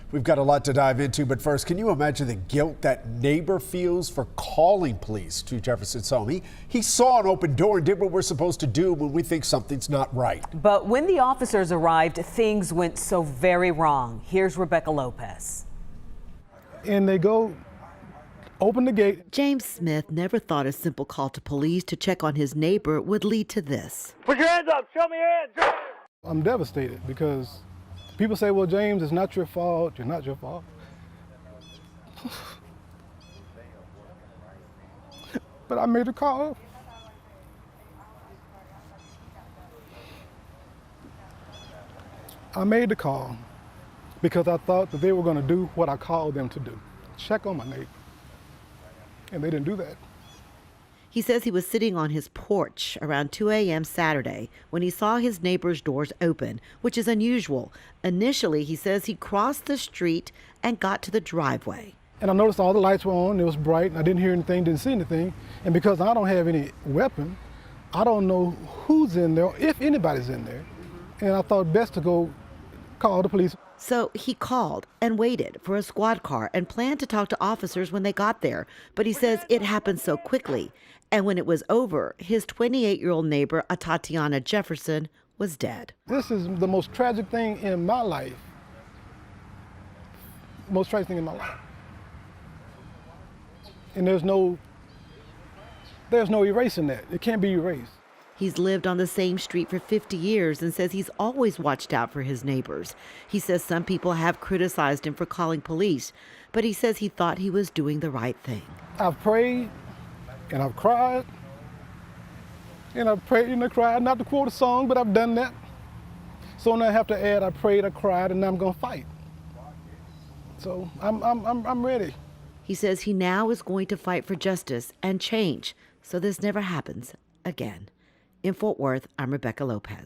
We've got a lot to dive into, but first, can you imagine the guilt that neighbor feels for calling police to Jefferson's home? He saw an open door and did what we're supposed to do when we think something's not right. But when the officers arrived, things went so very wrong. Here's Rebecca Lopez. And they go open the gate. James Smith never thought a simple call to police to check on his neighbor would lead to this. Put your hands up, show me your hands. I'm devastated because people say, well, James, it's not your fault. You're not your fault. But I made a call. I made the call because I thought that they were going to do what I called them to do, check on my neighbor. And they didn't do that. He says he was sitting on his porch around 2 a.m. Saturday when he saw his neighbor's doors open, which is unusual. Initially, he says he crossed the street and got to the driveway. And I noticed all the lights were on, it was bright, and I didn't hear anything, didn't see anything. And because I don't have any weapon, I don't know who's in there, if anybody's in there. And I thought best to go call the police. So he called and waited for a squad car and planned to talk to officers when they got there. But he says it happened so quickly. And when it was over, his 28-year-old neighbor, Atatiana Jefferson, was dead. This is the most tragic thing in my life. Most tragic thing in my life. And there's no erasing that. It can't be erased. He's lived on the same street for 50 years and says he's always watched out for his neighbors. He says some people have criticized him for calling police, but he says he thought he was doing the right thing. I've prayed and I've cried. And I've prayed and I cried, not to quote a song, but I've done that. So now I have to add, I prayed, I cried, and now I'm gonna fight. So I'm ready. He says he now is going to fight for justice and change so this never happens again. In Fort Worth, I'm Rebecca Lopez.